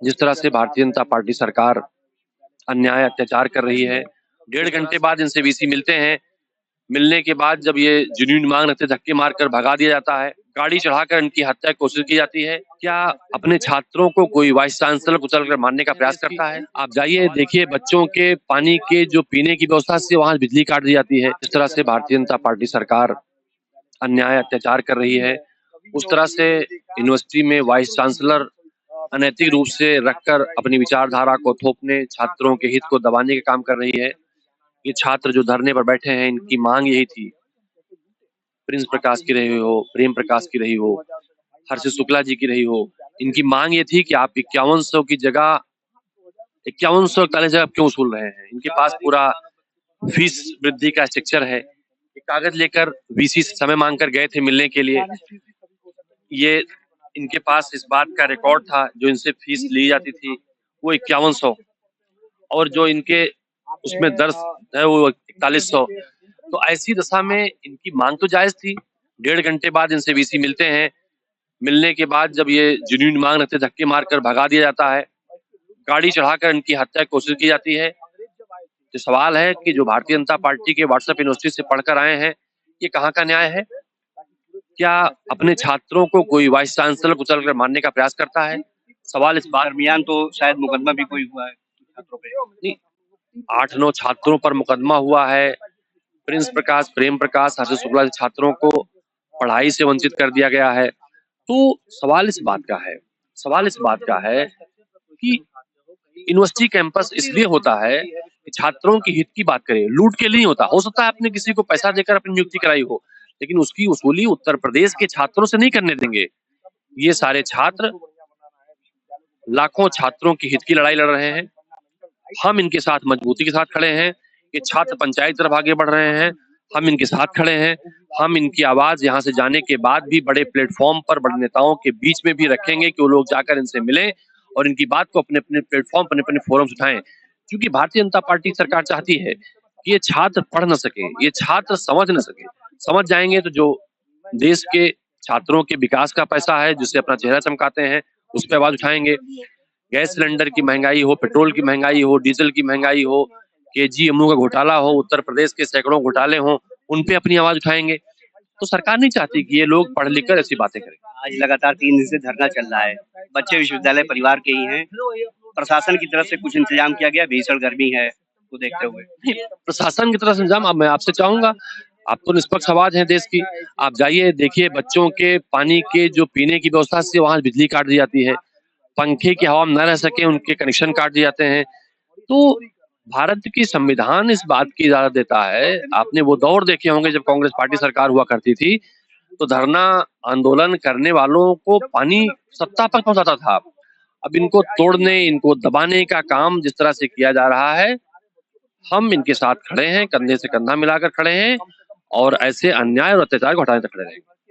जिस तरह से भारतीय जनता पार्टी सरकार अन्याय अत्याचार कर रही है। 1.5 घंटे बाद इनसे वीसी मिलते हैं। मिलने के बाद जब ये जेन्युइन मांग रखते धक्के मारकर भगा दिया जाता है, गाड़ी चढ़ाकर इनकी हत्या की कोशिश की जाती है। क्या अपने छात्रों को कोई वाइस चांसलर कुचलकर मारने का प्रयास करता है? आप जाइए देखिए बच्चों के पानी के जो पीने की व्यवस्था से वहां बिजली काट दी जाती है। जिस तरह से भारतीय जनता पार्टी सरकार अन्याय अत्याचार कर रही है, उस तरह से यूनिवर्सिटी में वाइस चांसलर अनैतिक रूप से रखकर अपनी विचारधारा को थोपने, छात्रों के हित को दबाने का काम कर रही है। ये छात्र जो धरने पर बैठे हैं, इनकी मांग यही थी, प्रिंस प्रकाश की रही हो, प्रेम प्रकाश की रही हो, हर्षित शुक्ला जी की रही हो, इनकी मांग ये थी कि आप 5100 की जगह 5141 जगह क्यों वसूल रहे हैं? इनके पास पूरा फीस वृद्धि का स्ट्रक्चर है। ये कागज लेकर वीसी से समय मांगकर गए थे मिलने के लिए। ये इनके पास इस बात का रिकॉर्ड था, जो इनसे फीस ली जाती थी वो 5100 और जो इनके उसमें दर्ज है वो 4100। तो ऐसी दशा में इनकी मांग तो जायज थी। 1.5 घंटे बाद इनसे वीसी मिलते हैं। मिलने के बाद जब ये जेन्युइन मांग रखते धक्के मारकर भगा दिया जाता है, गाड़ी चढ़ाकर इनकी हत्या की कोशिश की जाती है। तो सवाल है कि जो भारतीय जनता पार्टी के व्हाट्सएप यूनिवर्सिटी से पढ़कर आए हैं, ये कहाँ का न्याय है? क्या अपने छात्रों को कोई वाइस चांसलर कुचलकर मारने का प्रयास करता है? सवाल इस बात दरमियान तो शायद मुकदमा भी कोई हुआ है छात्रों पे। नहीं, 8-9 छात्रों पर मुकदमा हुआ है। प्रिंस प्रकाश, प्रेम प्रकाश, हर्षित शुक्ला के छात्रों को पढ़ाई से वंचित कर दिया गया है। तो सवाल इस बात का है कि यूनिवर्सिटी कैंपस इसलिए होता है कि छात्रों की हित की बात करें, लूट के लिए नहीं होता। हो सकता है आपने किसी को पैसा देकर अपनी नियुक्ति कराई हो, लेकिन उसकी वसूली उत्तर प्रदेश के छात्रों से नहीं करने देंगे। ये सारे छात्र लाखों छात्रों की हित की लड़ाई लड़ रहे हैं। हम इनके साथ मजबूती के साथ खड़े हैं। ये छात्र पंचायत तरफ आगे बढ़ रहे हैं, हम इनके साथ खड़े हैं। हम इनकी आवाज यहाँ से जाने के बाद भी बड़े प्लेटफॉर्म पर बड़े नेताओं के बीच में भी रखेंगे कि वो लोग जाकर इनसे मिलें और इनकी बात को अपने अपने प्लेटफॉर्म पर, अपने फोरम्स उठाएं। क्योंकि भारतीय जनता पार्टी सरकार चाहती है कि ये छात्र पढ़ न सके, ये छात्र समझ न सके। समझ जाएंगे तो जो देश के छात्रों के विकास का पैसा है, जिससे अपना चेहरा चमकाते हैं, उस पर आवाज उठाएंगे। गैस सिलेंडर की महंगाई हो, पेट्रोल की महंगाई हो, डीजल की महंगाई हो, केजीएमओ का घोटाला हो, उत्तर प्रदेश के सैकड़ों घोटाले हों, उन पे अपनी आवाज उठाएंगे। तो सरकार नहीं चाहती कि ये लोग पढ़ लिख कर ऐसी बातें करें। आज लगातार 3 दिन से धरना चल रहा है। बच्चे विश्वविद्यालय परिवार के ही हैं। प्रशासन की तरफ से कुछ इंतजाम किया गया, भीषण गर्मी है को देखते हुए। प्रशासन की तरफ से इंतजाम, अब मैं आपसे चाहूंगा, आप तो निष्पक्ष आवाज हैं देश की, आप जाइए देखिए बच्चों के पानी के जो पीने की व्यवस्था से वहां बिजली काट दी जाती है, पंखे की हवा में न रह सके उनके कनेक्शन काट दिए जाते हैं। तो भारत की संविधान इस बात की इजाजत देता है। आपने वो दौर देखे होंगे जब कांग्रेस पार्टी सरकार हुआ करती थी, तो धरना आंदोलन करने वालों को पानी सत्ता तक पहुंचाता था। अब इनको तोड़ने, इनको दबाने का काम जिस तरह से किया जा रहा है, हम इनके साथ खड़े हैं, कंधे से कंधा मिलाकर खड़े हैं और ऐसे अन्याय और अत्याचार को हटाने तक खड़े रहेंगे।